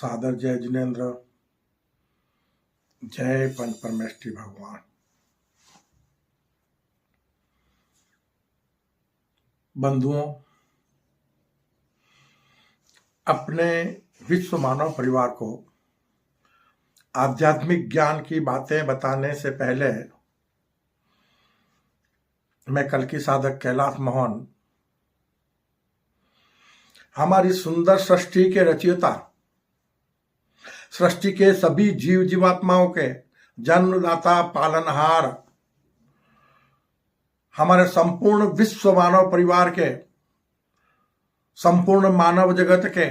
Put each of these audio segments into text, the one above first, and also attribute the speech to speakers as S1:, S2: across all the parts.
S1: सादर जय जिनेन्द्र, जय पंच परमेष्ठी भगवान। बंधुओं, अपने विश्व मानव परिवार को आध्यात्मिक ज्ञान की बातें बताने से पहले मैं कल्कि साधक कैलाश मोहन हमारी सुंदर सृष्टि के रचयिता, सृष्टि के सभी जीव जीवात्माओं के जन्मदाता, पालनहार, हमारे संपूर्ण विश्व मानव परिवार के, संपूर्ण मानव जगत के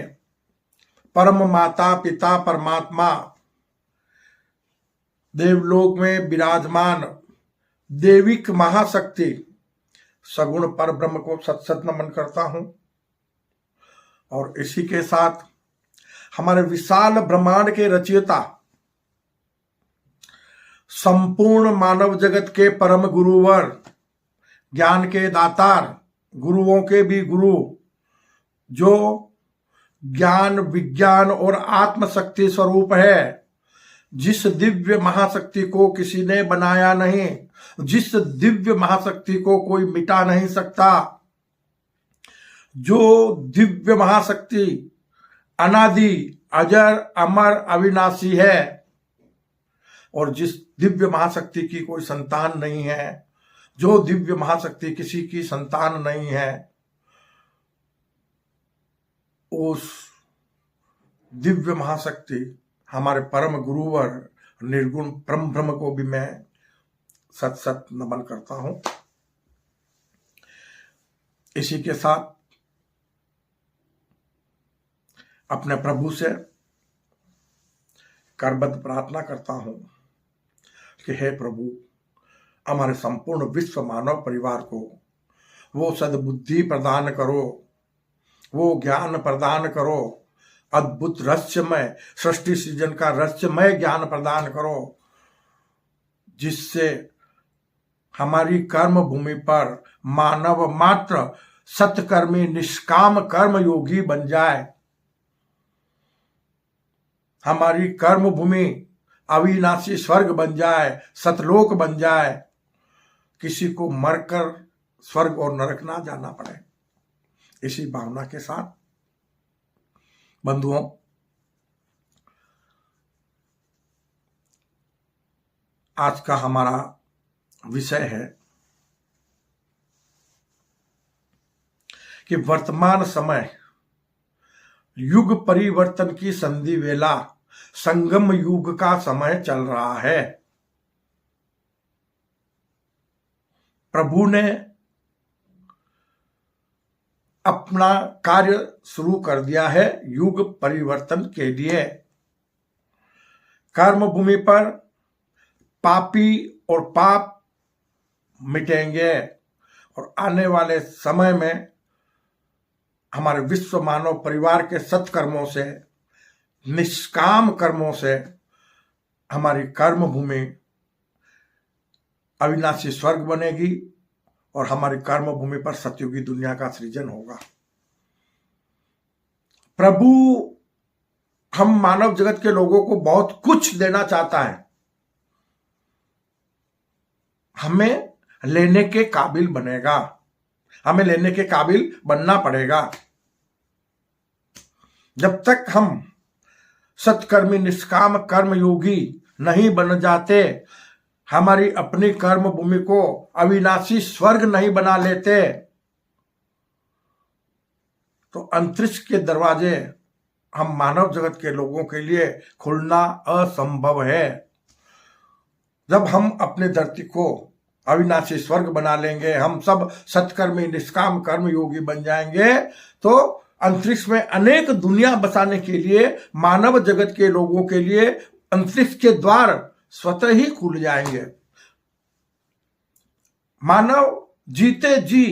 S1: परम माता पिता परमात्मा, देवलोक में विराजमान देविक महाशक्ति सगुण पर ब्रह्म को सत सत नमन करता हूं। और इसी के साथ हमारे विशाल ब्रह्मांड के रचयिता, संपूर्ण मानव जगत के परम गुरुवर, ज्ञान के दातार, गुरुओं के भी गुरु, जो ज्ञान विज्ञान और आत्मशक्ति स्वरूप है, जिस दिव्य महाशक्ति को किसी ने बनाया नहीं, जिस दिव्य महाशक्ति को कोई मिटा नहीं सकता, जो दिव्य महाशक्ति अनादि अजर अमर अविनाशी है और जिस दिव्य महाशक्ति की कोई संतान नहीं है, जो दिव्य महाशक्ति किसी की संतान नहीं है, उस दिव्य महाशक्ति हमारे परम गुरुवर निर्गुण परम ब्रह्म को भी मैं सत सत नमन करता हूं। इसी के साथ अपने प्रभु से करबद्ध प्रार्थना करता हूं कि हे प्रभु, हमारे संपूर्ण विश्व मानव परिवार को वो सद्बुद्धि प्रदान करो, वो ज्ञान प्रदान करो, अद्भुत रहस्यमय सृष्टि सृजन का रहस्यमय ज्ञान प्रदान करो, जिससे हमारी कर्म भूमि पर मानव मात्र सत्कर्मी निष्काम कर्म योगी बन जाए, हमारी कर्म भूमि अविनाशी स्वर्ग बन जाए, सतलोक बन जाए, किसी को मरकर स्वर्ग और नरक ना जाना पड़े। इसी भावना के साथ बंधुओं, आज का हमारा विषय है कि वर्तमान समय युग परिवर्तन की संधि वेला, संगम युग का समय चल रहा है। प्रभु ने अपना कार्य शुरू कर दिया है युग परिवर्तन के लिए। कर्म भूमि पर पापी और पाप मिटेंगे और आने वाले समय में हमारे विश्व मानव परिवार के सत्कर्मों से, निष्काम कर्मों से हमारी कर्म भूमि अविनाशी स्वर्ग बनेगी और हमारी कर्म भूमि पर सतयुगी दुनिया का सृजन होगा। प्रभु हम मानव जगत के लोगों को बहुत कुछ देना चाहता है, हमें लेने के काबिल बनेगा, हमें लेने के काबिल बनना पड़ेगा। जब तक हम सत्कर्मी निष्काम कर्म योगी नहीं बन जाते, हमारी अपनी कर्म भूमि को अविनाशी स्वर्ग नहीं बना लेते, तो अंतरिक्ष के दरवाजे हम मानव जगत के लोगों के लिए खुलना असंभव है। जब हम अपने धरती को अविनाशी स्वर्ग बना लेंगे, हम सब सत्कर्मी निष्काम कर्म योगी बन जाएंगे, तो अंतरिक्ष में अनेक दुनिया बसाने के लिए, मानव जगत के लोगों के लिए अंतरिक्ष के द्वार स्वतः ही खुल जाएंगे। मानव जीते जी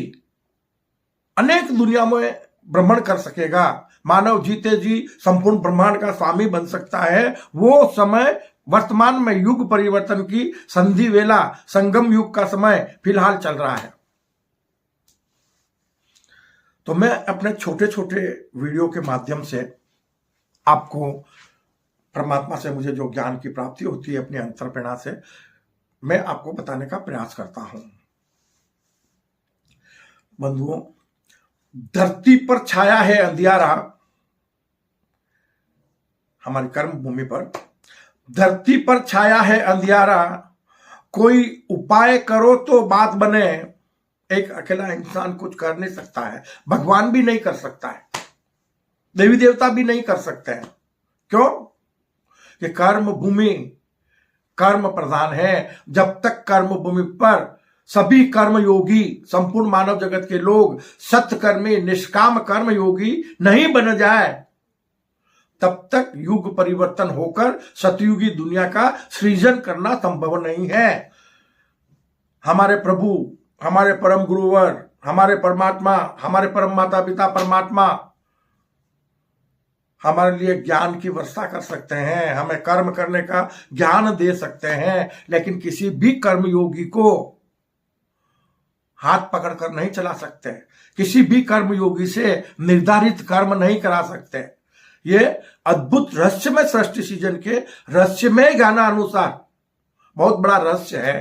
S1: अनेक दुनिया में भ्रमण कर सकेगा, मानव जीते जी संपूर्ण ब्रह्मांड का स्वामी बन सकता है। वो समय वर्तमान में युग परिवर्तन की संधि वेला, संगम युग का समय फिलहाल चल रहा है। तो मैं अपने छोटे छोटे वीडियो के माध्यम से आपको परमात्मा से मुझे जो ज्ञान की प्राप्ति होती है अपनी अंतर्प्रेरणा से, मैं आपको बताने का प्रयास करता हूं। बंधुओं, धरती पर छाया है अंधियारा, हमारी कर्म भूमि पर धरती पर छाया है अंधियारा, कोई उपाय करो तो बात बने। एक अकेला इंसान कुछ कर नहीं सकता है, भगवान भी नहीं कर सकता है, देवी देवता भी नहीं कर सकते हैं। क्यों? कि कर्म भूमि कर्म प्रधान है। जब तक कर्म भूमि पर सभी कर्म योगी, संपूर्ण मानव जगत के लोग सत्कर्मी निष्काम कर्म योगी नहीं बन जाए, तब तक युग परिवर्तन होकर सतयुगी दुनिया का सृजन करना संभव नहीं है। हमारे प्रभु, हमारे परम गुरुवर, हमारे परमात्मा, हमारे परम माता पिता परमात्मा हमारे लिए ज्ञान की वर्षा कर सकते हैं, हमें कर्म करने का ज्ञान दे सकते हैं, लेकिन किसी भी कर्मयोगी को हाथ पकड़कर नहीं चला सकते, किसी भी कर्मयोगी से निर्धारित कर्म नहीं करा सकते। ये अद्भुत रहस्यमय सृष्टि सृजन के रहस्यमय ज्ञानानुसार बहुत बड़ा रहस्य है।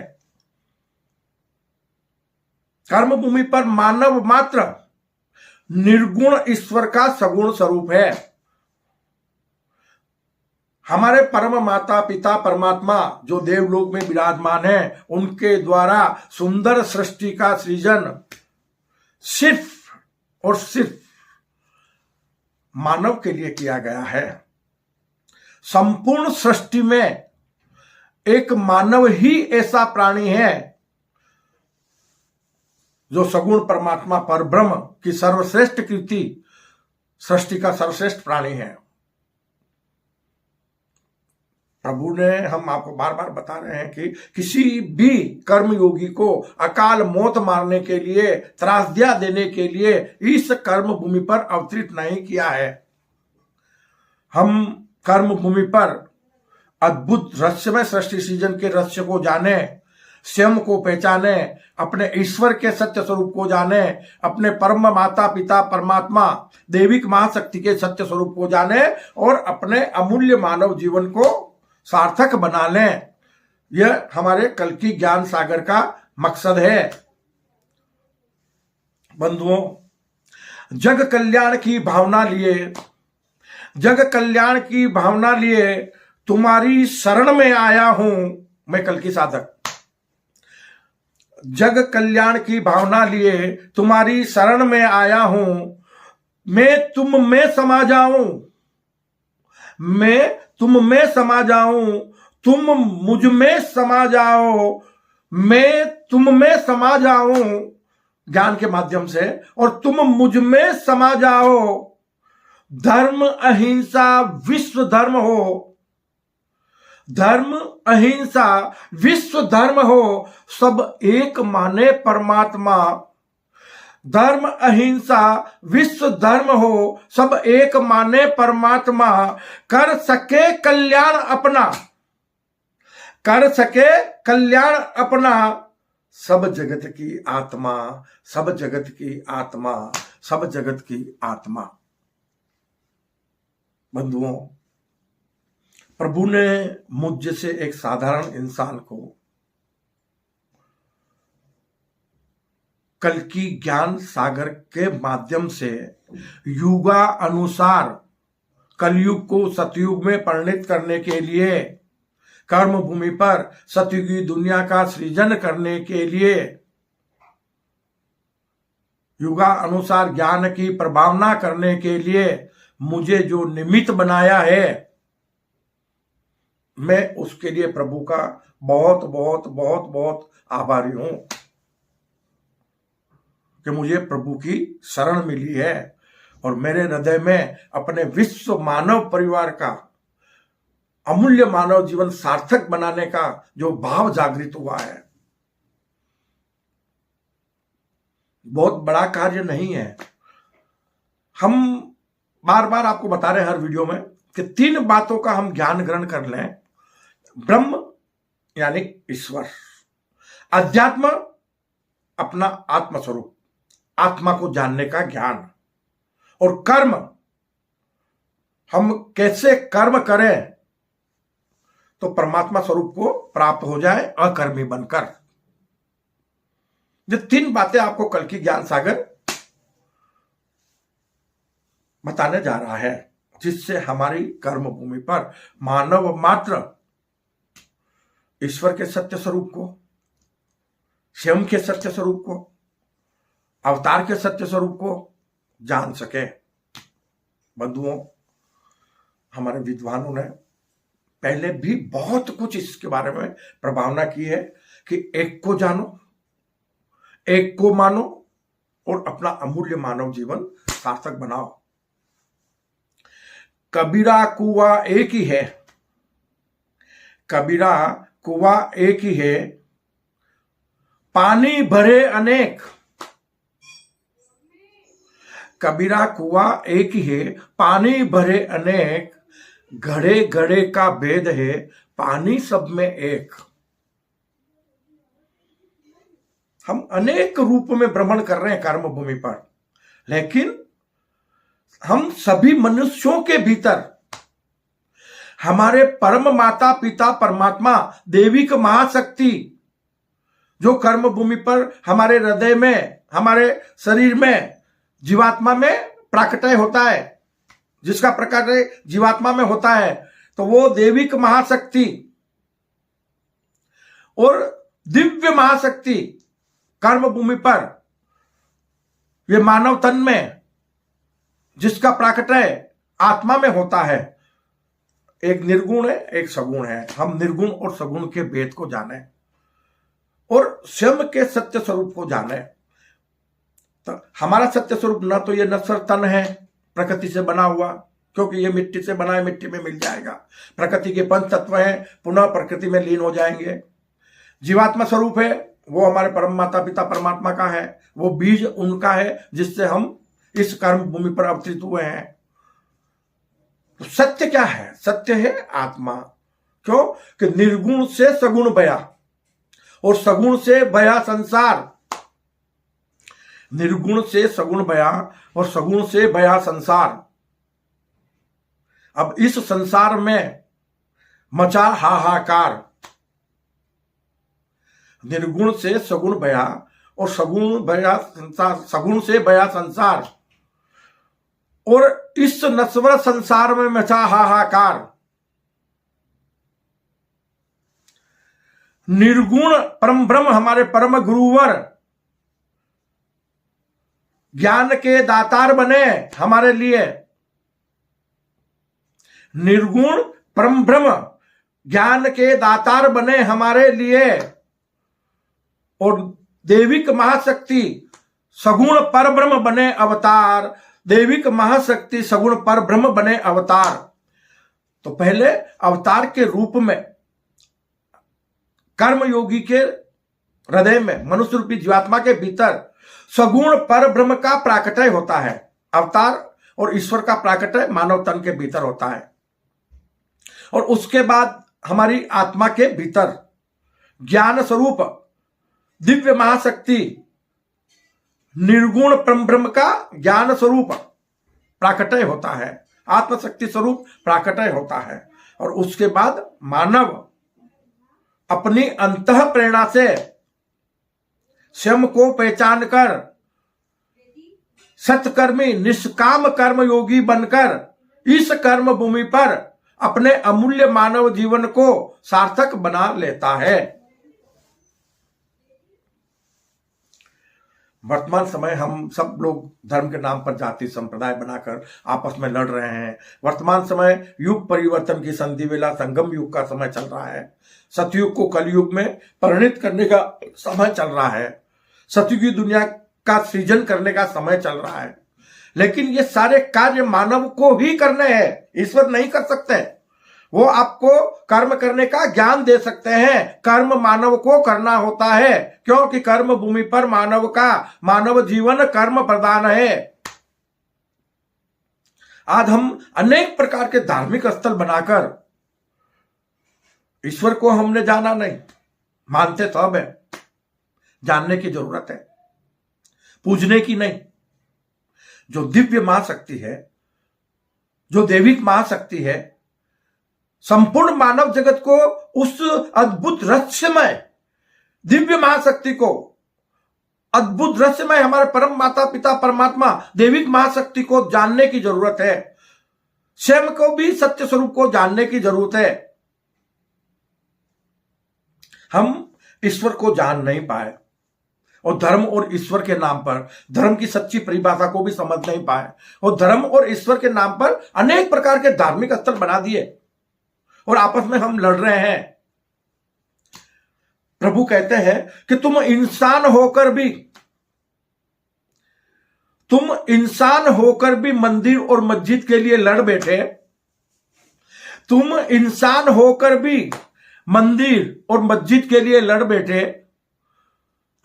S1: कर्म भूमि पर मानव मात्र निर्गुण ईश्वर का सगुण स्वरूप है। हमारे परम माता पिता परमात्मा जो देवलोक में विराजमान है, उनके द्वारा सुंदर सृष्टि का सृजन सिर्फ और सिर्फ मानव के लिए किया गया है। संपूर्ण सृष्टि में एक मानव ही ऐसा प्राणी है जो सगुण परमात्मा परब्रह्म की सर्वश्रेष्ठ कृति, सृष्टि का सर्वश्रेष्ठ प्राणी है। प्रभु ने, हम आपको बार बार बता रहे हैं कि किसी भी कर्मयोगी को अकाल मौत मारने के लिए, त्रासदिया देने के लिए इस कर्म भूमि पर अवतरित नहीं किया है। हम कर्म भूमि पर अद्भुत रहस्यमय सृष्टि सृजन के रहस्य को जाने, स्वयं को पहचाने, अपने ईश्वर के सत्य स्वरूप को जाने, अपने परम माता पिता परमात्मा देविक महाशक्ति के सत्य स्वरूप को जाने और अपने अमूल्य मानव जीवन को सार्थक बना लें। यह हमारे कल की ज्ञान सागर का मकसद है। बंधुओं, जग कल्याण की भावना लिए, जग कल्याण की भावना लिए तुम्हारी शरण में आया हूं मैं कल की साधक। जग कल्याण की भावना लिए तुम्हारी शरण में आया हूं, मैं तुम में समा जाऊं, मैं तुम में समा जाऊं, तुम मुझ में समा जाओ, मैं तुम में समा जाऊं ज्ञान के माध्यम से और तुम मुझ में समा जाओ। धर्म अहिंसा विश्व धर्म हो, धर्म अहिंसा विश्व धर्म हो, सब एक माने परमात्मा। धर्म अहिंसा विश्व धर्म हो, सब एक माने परमात्मा। कर सके कल्याण अपना, कर सके कल्याण अपना, सब जगत की आत्मा, सब जगत की आत्मा, सब जगत की आत्मा। बंधुओं, प्रभु ने मुझ जैसे एक साधारण इंसान को कल की ज्ञान सागर के माध्यम से युगा अनुसार कलयुग को सतयुग में परिणित करने के लिए, कर्म भूमि पर सतयुगी दुनिया का सृजन करने के लिए, युगा अनुसार ज्ञान की प्रभावना करने के लिए मुझे जो निमित्त बनाया है, मैं उसके लिए प्रभु का बहुत बहुत बहुत बहुत आभारी हूं कि मुझे प्रभु की शरण मिली है और मेरे हृदय में अपने विश्व मानव परिवार का अमूल्य मानव जीवन सार्थक बनाने का जो भाव जागृत हुआ है। बहुत बड़ा कार्य नहीं है। हम बार बार आपको बता रहे हैं हर वीडियो में कि 3 बातों का हम ज्ञान ग्रहण कर लें। ब्रह्म यानी ईश्वर, अध्यात्म अपना आत्मस्वरूप, आत्मा को जानने का ज्ञान, और कर्म हम कैसे कर्म करें तो परमात्मा स्वरूप को प्राप्त हो जाए अकर्मी बनकर। ये 3 बातें आपको कल की ज्ञान सागर बताने जा रहा है, जिससे हमारी कर्म भूमि पर मानव मात्र ईश्वर के सत्य स्वरूप को, स्वयं के सत्य स्वरूप को, अवतार के सत्य स्वरूप को जान सके। बंधुओं, हमारे विद्वानों ने पहले भी बहुत कुछ इसके बारे में प्रभावना की है कि एक को जानो, एक को मानो और अपना अमूल्य मानव जीवन सार्थक बनाओ। कबीरा कुआं एक ही है, कबीरा कुआं एक ही है, पानी भरे अनेक। कबीरा कुआं एक ही है, पानी भरे अनेक, घड़े घड़े का भेद है, पानी सब में एक। हम अनेक रूप में भ्रमण कर रहे हैं कर्म भूमि पर, लेकिन हम सभी मनुष्यों के भीतर हमारे परम माता पिता परमात्मा देविक महाशक्ति जो कर्म भूमि पर हमारे हृदय में, हमारे शरीर में, जीवात्मा में प्राकट्य होता है, जिसका प्रकट जीवात्मा में होता है, तो वो देविक महाशक्ति और दिव्य महाशक्ति कर्म भूमि पर ये मानव तन में जिसका प्राकट्य आत्मा में होता है, एक निर्गुण है, एक सगुण है। हम निर्गुण और सगुण के भेद को जाने और स्वयं के सत्य स्वरूप को जाने। तो हमारा सत्य स्वरूप न तो ये नश्वर तन है प्रकृति से बना हुआ, क्योंकि ये मिट्टी से बना है, मिट्टी में मिल जाएगा। प्रकृति के 5 तत्व हैं, पुनः प्रकृति में लीन हो जाएंगे। जीवात्मा स्वरूप है, वो हमारे परम माता पिता परमात्मा का है, वो बीज उनका है जिससे हम इस कर्म भूमि पर अवतरित हुए हैं। तो सत्य क्या है? सत्य है आत्मा। क्यों? कि निर्गुण से सगुण बया और सगुण से बया संसार, निर्गुण से सगुण बया और सगुण से बया संसार। अब इस संसार में मचा हाहाकार। निर्गुण से सगुण बया और सगुण बया संसार, सगुण से बया संसार, और इस नश्वर संसार में मचा हाहाकार। निर्गुण परम ब्रह्म हमारे परम गुरुवर ज्ञान के दातार बने हमारे लिए। निर्गुण परम ब्रह्म ज्ञान के दातार बने हमारे लिए, और देविक महाशक्ति सगुण पर ब्रह्म बने अवतार। देविक महाशक्ति सगुण पर ब्रह्म बने अवतार। तो पहले अवतार के रूप में कर्म योगी के हृदय में, मनुष्य रूपी जीवात्मा के भीतर सगुण पर ब्रह्म का प्राकट्य होता है। अवतार और ईश्वर का प्राकट्य मानव तन के भीतर होता है, और उसके बाद हमारी आत्मा के भीतर ज्ञान स्वरूप दिव्य महाशक्ति निर्गुण परम ब्रह्म का ज्ञान स्वरूप प्राकट्य होता है, आत्मशक्ति स्वरूप प्राकट्य होता है। और उसके बाद मानव अपनी अंतः प्रेरणा से स्वयं को पहचान कर सत्कर्मी निष्काम कर्म योगी बनकर इस कर्म भूमि पर अपने अमूल्य मानव जीवन को सार्थक बना लेता है। वर्तमान समय हम सब लोग धर्म के नाम पर जाति संप्रदाय बनाकर आपस में लड़ रहे हैं। वर्तमान समय युग परिवर्तन की संधि वेला संगम युग का समय चल रहा है। सतयुग को कलयुग में परिणित करने का समय चल रहा है। सतयुगी दुनिया का सृजन करने का समय चल रहा है। लेकिन ये सारे कार्य मानव को ही करने हैं, ईश्वर नहीं कर सकते। वो आपको कर्म करने का ज्ञान दे सकते हैं, कर्म मानव को करना होता है, क्योंकि कर्म भूमि पर मानव जीवन कर्म प्रधान है। आज हम अनेक प्रकार के धार्मिक स्थल बनाकर ईश्वर को हमने जाना नहीं, मानते सब है, जानने की जरूरत है, पूजने की नहीं। जो दिव्य महाशक्ति है, जो दैविक महाशक्ति है, संपूर्ण मानव जगत को उस अद्भुत रहस्यमय दिव्य महाशक्ति को, अद्भुत रहस्यमय हमारे परम माता पिता परमात्मा दैविक महाशक्ति को जानने की जरूरत है। स्वयं को भी सत्य स्वरूप को जानने की जरूरत है। हम ईश्वर को जान नहीं पाए और धर्म और ईश्वर के नाम पर धर्म की सच्ची परिभाषा को भी समझ नहीं पाए और धर्म और ईश्वर के नाम पर अनेक प्रकार के धार्मिक स्थल बना दिए और आपस में हम लड़ रहे हैं। प्रभु कहते हैं कि तुम इंसान होकर भी मंदिर और मस्जिद के लिए लड़ बैठे। तुम इंसान होकर भी मंदिर और मस्जिद के लिए लड़ बैठे।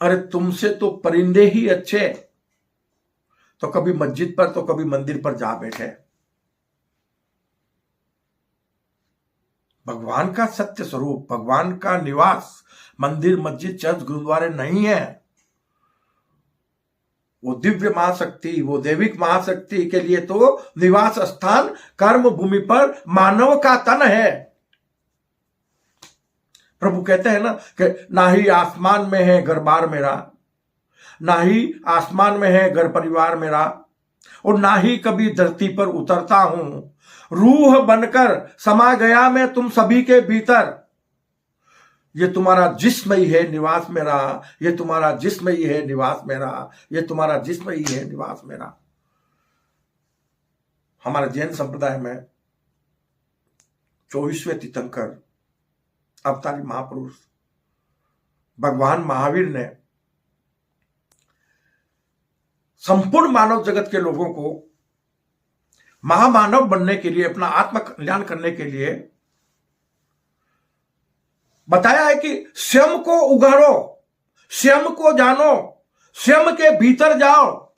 S1: अरे तुमसे तो परिंदे ही अच्छे, तो कभी मस्जिद पर तो कभी मंदिर पर जा बैठे। भगवान का सत्य स्वरूप, भगवान का निवास मंदिर मस्जिद चर्च गुरुद्वारे नहीं है। वो दिव्य महाशक्ति, वो दैविक महाशक्ति के लिए तो निवास स्थान कर्म भूमि पर मानव का तन है। प्रभु कहते हैं ना कि ना ही आसमान में है घर बार मेरा, ना ही आसमान में है घर परिवार मेरा, और ना ही कभी धरती पर उतरता हूं। रूह बनकर समा गया मैं तुम सभी के भीतर। ये तुम्हारा जिस्म ही है निवास मेरा, ये तुम्हारा जिस्म ही है निवास मेरा, ये तुम्हारा जिस्म ही है निवास मेरा। हमारे जैन संप्रदाय में 24वें तीर्थंकर अवतारी महापुरुष भगवान महावीर ने संपूर्ण मानव जगत के लोगों को महामानव बनने के लिए, अपना आत्म कल्याण करने के लिए बताया है कि स्वयं को उघाड़ो, स्वयं को जानो, स्वयं के भीतर जाओ।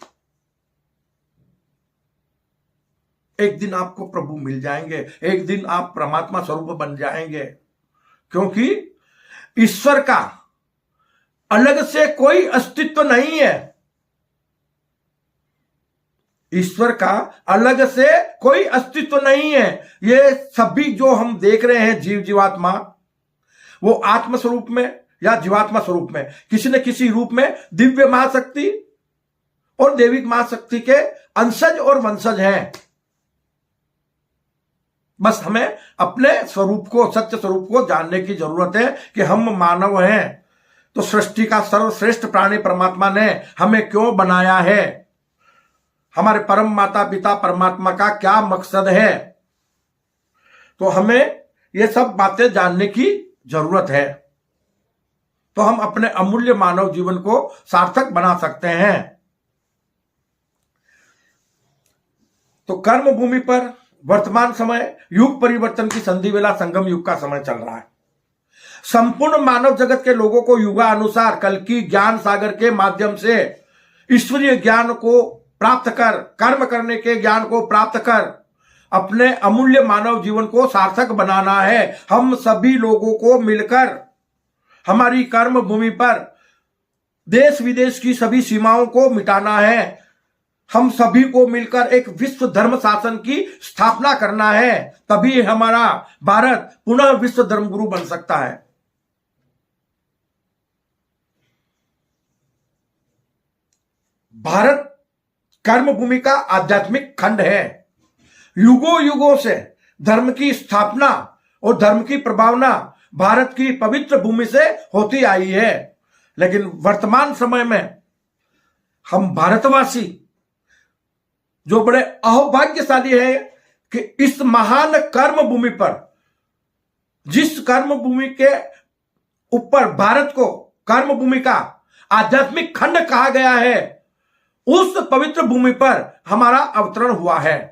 S1: एक दिन आपको प्रभु मिल जाएंगे, एक दिन आप परमात्मा स्वरूप बन जाएंगे, क्योंकि ईश्वर का अलग से कोई अस्तित्व नहीं है। ईश्वर का अलग से कोई अस्तित्व नहीं है। ये सभी जो हम देख रहे हैं जीव जीवात्मा, वो आत्म स्वरूप में या जीवात्मा स्वरूप में किसी न किसी रूप में दिव्य महाशक्ति और दैविक महाशक्ति के अंशज और वंशज हैं। बस हमें अपने स्वरूप को, सत्य स्वरूप को जानने की जरूरत है कि हम मानव हैं तो सृष्टि का सर्वश्रेष्ठ प्राणी परमात्मा ने हमें क्यों बनाया है, हमारे परम माता पिता परमात्मा का क्या मकसद है। तो हमें ये सब बातें जानने की जरूरत है, तो हम अपने अमूल्य मानव जीवन को सार्थक बना सकते हैं। तो कर्म भूमि पर वर्तमान समय युग परिवर्तन की संधि वेला संगम युग का समय चल रहा है। संपूर्ण मानव जगत के लोगों को युगानुसार कल की ज्ञान सागर के माध्यम से ईश्वरीय ज्ञान को प्राप्त कर, कर्म करने के ज्ञान को प्राप्त कर अपने अमूल्य मानव जीवन को सार्थक बनाना है। हम सभी लोगों को मिलकर हमारी कर्म भूमि पर देश विदेश की सभी सीमाओं को मिटाना है। हम सभी को मिलकर एक विश्व धर्म शासन की स्थापना करना है, तभी हमारा भारत पुनः विश्व धर्म गुरु बन सकता है। भारत कर्म भूमि का आध्यात्मिक खंड है। युगों युगों से धर्म की स्थापना और धर्म की प्रभावना भारत की पवित्र भूमि से होती आई है। लेकिन वर्तमान समय में हम भारतवासी जो बड़े अहोभाग्यशाली हैं कि इस महान कर्म भूमि पर, जिस कर्म भूमि के ऊपर भारत को कर्म भूमि का आध्यात्मिक खंड कहा गया है, उस पवित्र भूमि पर हमारा अवतरण हुआ है।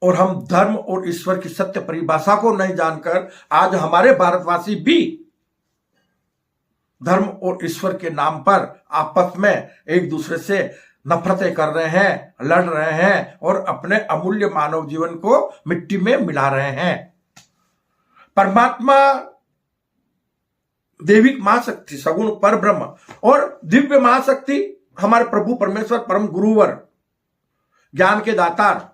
S1: और हम धर्म और ईश्वर की सत्य परिभाषा को नहीं जानकर आज हमारे भारतवासी भी धर्म और ईश्वर के नाम पर आपस में एक दूसरे से नफरतें कर रहे हैं, लड़ रहे हैं और अपने अमूल्य मानव जीवन को मिट्टी में मिला रहे हैं। परमात्मा दैविक महाशक्ति, सगुण पर ब्रह्म और दिव्य महाशक्ति हमारे प्रभु परमेश्वर परम गुरुवर, ज्ञान के दातार,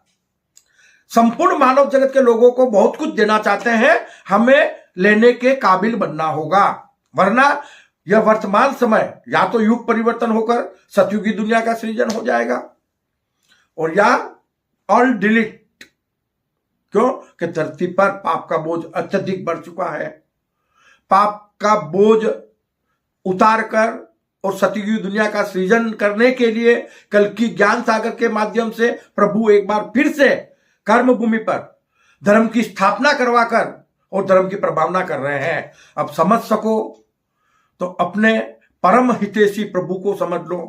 S1: संपूर्ण मानव जगत के लोगों को बहुत कुछ देना चाहते हैं, हमें लेने के काबिल बनना होगा, वरना यह वर्तमान समय या तो युग परिवर्तन होकर सतयुगी दुनिया का सृजन हो जाएगा और या ऑल डिलीट। क्यों? कि धरती पर पाप का बोझ अत्यधिक बढ़ चुका है। पाप का बोझ उतार कर और सतयुगी दुनिया का सृजन करने के लिए कल की ज्ञान सागर के माध्यम से प्रभु एक बार फिर से कर्म भूमि पर धर्म की स्थापना करवाकर और धर्म की प्रभावना कर रहे हैं। अब समझ सको तो अपने परम हितैषी प्रभु को समझ लो,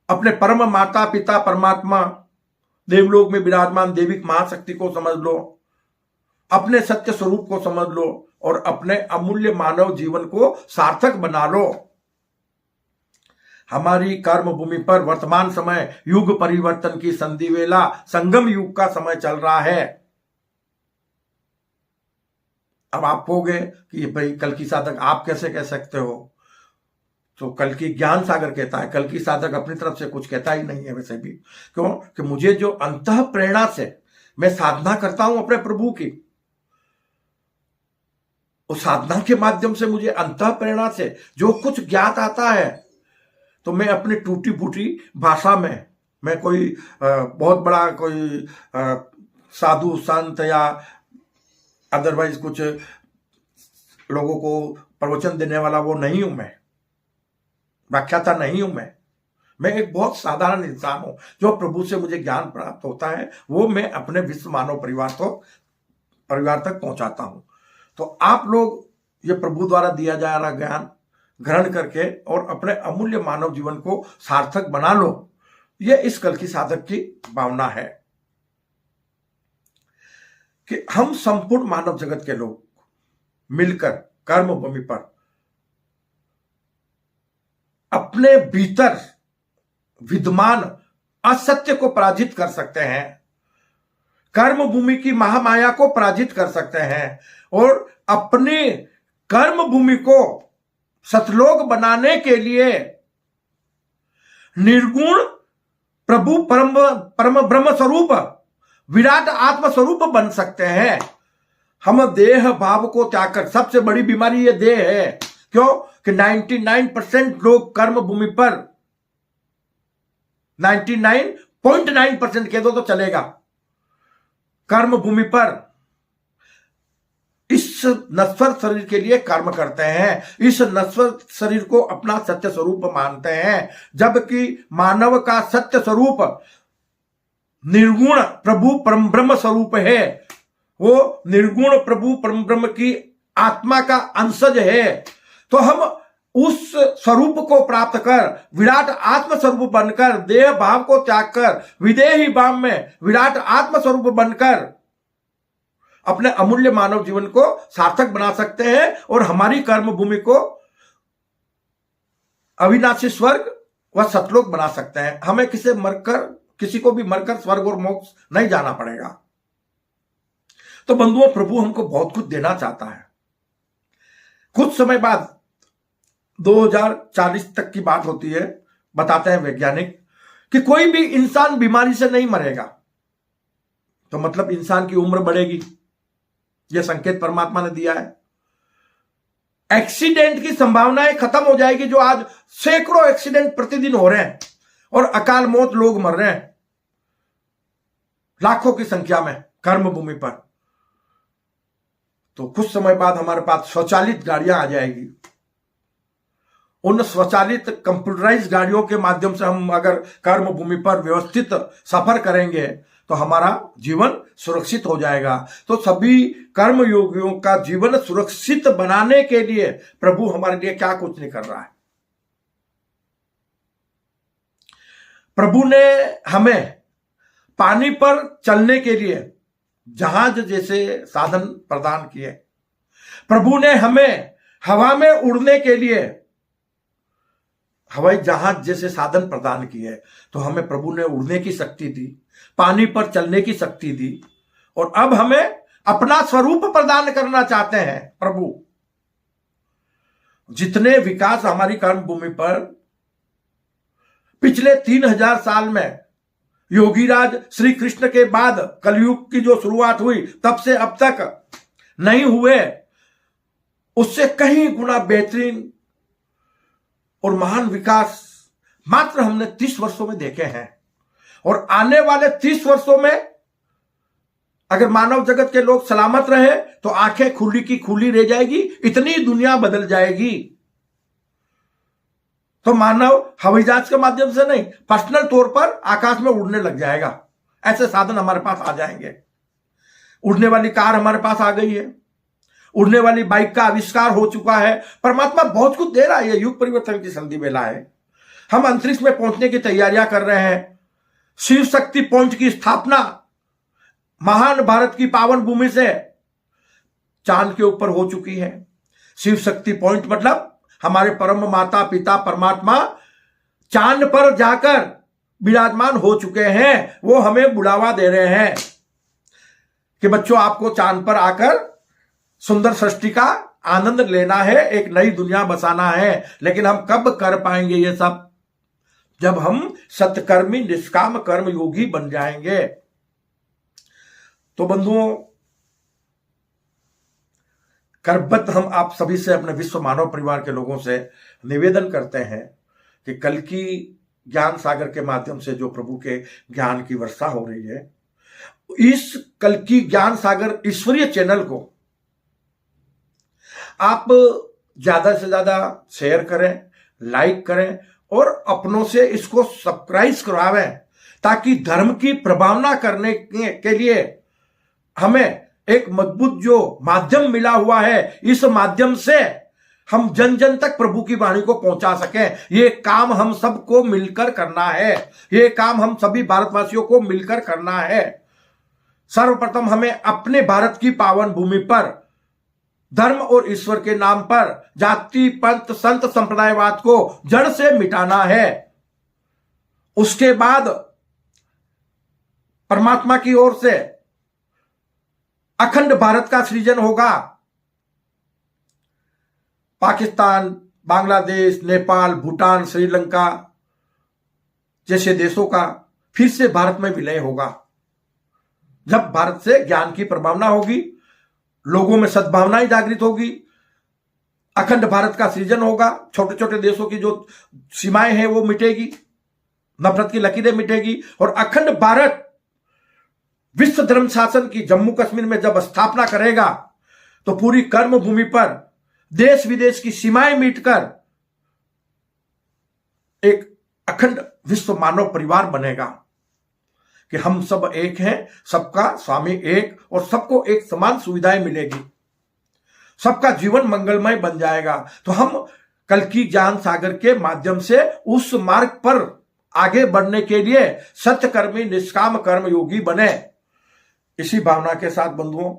S1: अपने परम माता पिता परमात्मा देवलोक में विराजमान देविक महाशक्ति को समझ लो, अपने सत्य स्वरूप को समझ लो और अपने अमूल्य मानव जीवन को सार्थक बना लो। हमारी कर्म भूमि पर वर्तमान समय युग परिवर्तन की संधि वेला संगम युग का समय चल रहा है। अब आप कहोगे कि भाई कल की साधक आप कैसे कह सकते हो? तो कल की ज्ञान सागर कहता है, कल की साधक अपनी तरफ से कुछ कहता ही नहीं है वैसे भी। क्यों? कि मुझे जो अंतः प्रेरणा से मैं साधना करता हूं अपने प्रभु की, उस साधना के माध्यम से मुझे अंतः प्रेरणा से जो कुछ ज्ञात आता है, तो मैं अपनी टूटी फूटी भाषा में, मैं कोई बहुत बड़ा कोई साधु संत या अदरवाइज कुछ लोगों को प्रवचन देने वाला वो नहीं हूं, मैं व्याख्याता नहीं हूं। मैं एक बहुत साधारण इंसान हूं। जो प्रभु से मुझे ज्ञान प्राप्त होता है वो मैं अपने विश्व मानव परिवार तक पहुंचाता हूं। तो आप लोग ये प्रभु द्वारा दिया जा रहा ज्ञान ग्रहण करके और अपने अमूल्य मानव जीवन को सार्थक बना लो, ये इस कल की साधक की भावना है कि हम संपूर्ण मानव जगत के लोग मिलकर कर्म भूमि पर अपने भीतर विद्यमान असत्य को पराजित कर सकते हैं, कर्म भूमि की महामाया को पराजित कर सकते हैं और अपने कर्म भूमि को सतलोक बनाने के लिए निर्गुण प्रभु परम ब्रह्म स्वरूप विराट आत्म स्वरूप बन सकते हैं। हम देह भाव को त्याग कर, सबसे बड़ी बीमारी ये देह है। क्यों? कि 99% लोग कर्म भूमि पर, 99.9% कह दो तो चलेगा, कर्म भूमि पर इस नश्वर शरीर के लिए कर्म करते हैं, इस नश्वर शरीर को अपना सत्य स्वरूप मानते हैं, जबकि मानव का सत्य स्वरूप निर्गुण प्रभु परम ब्रह्म स्वरूप है। वो निर्गुण प्रभु परम ब्रह्म की आत्मा का अंशज है। तो हम उस स्वरूप को प्राप्त कर विराट आत्म स्वरूप बनकर, देह भाव को त्याग कर विदेही भाव में विराट आत्म स्वरूप बनकर अपने अमूल्य मानव जीवन को सार्थक बना सकते हैं और हमारी कर्म भूमि को अविनाशी स्वर्ग व सतलोक बना सकते हैं। हमें किसी को भी मरकर स्वर्ग और मोक्ष नहीं जाना पड़ेगा। तो बंधुओं, प्रभु हमको बहुत कुछ देना चाहता है। कुछ समय बाद 2040 तक की बात होती है, बताते हैं वैज्ञानिक कि कोई भी इंसान बीमारी से नहीं मरेगा। तो मतलब इंसान की उम्र बढ़ेगी, यह संकेत परमात्मा ने दिया है। एक्सीडेंट की संभावनाएं खत्म हो जाएगी। जो आज सैकड़ों एक्सीडेंट प्रतिदिन हो रहे हैं और अकाल मौत लोग मर रहे हैं लाखों की संख्या में कर्म भूमि पर, तो कुछ समय बाद हमारे पास स्वचालित गाड़ियां आ जाएगी। उन स्वचालित कंप्यूटराइज गाड़ियों के माध्यम से हम अगर कर्म भूमि पर व्यवस्थित सफर करेंगे तो हमारा जीवन सुरक्षित हो जाएगा। तो सभी कर्म योगियों का जीवन सुरक्षित बनाने के लिए प्रभु हमारे लिए क्या कुछ नहीं कर रहा है। प्रभु ने हमें पानी पर चलने के लिए जहाज जैसे साधन प्रदान किए। प्रभु ने हमें हवा में उड़ने के लिए हवाई जहाज जैसे साधन प्रदान किए। तो हमें प्रभु ने उड़ने की शक्ति दी, पानी पर चलने की शक्ति दी और अब हमें अपना स्वरूप प्रदान करना चाहते हैं प्रभु। जितने विकास हमारी कर्म भूमि पर पिछले 3000 साल में योगीराज श्री कृष्ण के बाद कलयुग की जो शुरुआत हुई तब से अब तक नहीं हुए, उससे कहीं गुना बेहतरीन और महान विकास मात्र हमने 30 वर्षों में देखे हैं। और आने वाले 30 वर्षों में अगर मानव जगत के लोग सलामत रहे तो आंखें खुली की खुली रह जाएगी, इतनी दुनिया बदल जाएगी। तो मानव हवाई जहाज के माध्यम से नहीं, पर्सनल तौर पर आकाश में उड़ने लग जाएगा। ऐसे साधन हमारे पास आ जाएंगे। उड़ने वाली कार हमारे पास आ गई है, उड़ने वाली बाइक का आविष्कार हो चुका है। परमात्मा बहुत कुछ दे रहा है, ये युग परिवर्तन की संधि बेला है। हम अंतरिक्ष में पहुंचने की तैयारियां कर रहे हैं। शिव शक्ति पॉइंट की स्थापना महान भारत की पावन भूमि से चांद के ऊपर हो चुकी है। शिव शक्ति पॉइंट मतलब हमारे परम माता पिता परमात्मा चांद पर जाकर विराजमान हो चुके हैं। वो हमें बुलावा दे रहे हैं कि बच्चों, आपको चांद पर आकर सुंदर सृष्टि का आनंद लेना है, एक नई दुनिया बसाना है। लेकिन हम कब कर पाएंगे ये सब? जब हम सत्कर्मी निष्काम कर्म योगी बन जाएंगे। तो बंधुओं, करबद्ध हम आप सभी से, अपने विश्व मानव परिवार के लोगों से निवेदन करते हैं कि कल की ज्ञान सागर के माध्यम से जो प्रभु के ज्ञान की वर्षा हो रही है, इस कल की ज्ञान सागर ईश्वरीय चैनल को आप ज्यादा से ज्यादा शेयर करें, लाइक करें और अपनों से इसको सब्सक्राइब करवाएं, ताकि धर्म की प्रभावना करने के लिए हमें एक मजबूत जो माध्यम मिला हुआ है, इस माध्यम से हम जन जन तक प्रभु की वाणी को पहुंचा सकें। ये काम हम सबको मिलकर करना है, ये काम हम सभी भारतवासियों को मिलकर करना है। सर्वप्रथम हमें अपने भारत की पावन भूमि पर धर्म और ईश्वर के नाम पर जाति पंथ संत संप्रदायवाद को जड़ से मिटाना है। उसके बाद परमात्मा की ओर से अखंड भारत का सृजन होगा। पाकिस्तान, बांग्लादेश, नेपाल, भूटान, श्रीलंका जैसे देशों का फिर से भारत में विलय होगा। जब भारत से ज्ञान की प्रभावना होगी, लोगों में सद्भावनाएं जागृत होगी, अखंड भारत का सृजन होगा। छोटे छोटे देशों की जो सीमाएं हैं वो मिटेगी, नफरत की लकीरें मिटेगी और अखंड भारत विश्व धर्म शासन की जम्मू कश्मीर में जब स्थापना करेगा तो पूरी कर्म भूमि पर देश विदेश की सीमाएं मिटकर एक अखंड विश्व मानव परिवार बनेगा कि हम सब एक हैं, सबका स्वामी एक और सबको एक समान सुविधाएं मिलेगी, सबका जीवन मंगलमय बन जाएगा। तो हम कल की ज्ञान सागर के माध्यम से उस मार्ग पर आगे बढ़ने के लिए सत्यकर्मी निष्काम कर्म योगी बने। इसी भावना के साथ बंधुओं,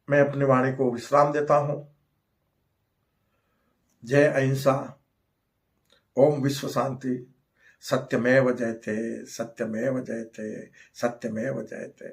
S1: मैं अपनी वाणी को विश्राम देता हूं। जय अहिंसा, ओम विश्व शांति, सत्यमेव जयते, सत्यमेव जयते, सत्यमेव जयते।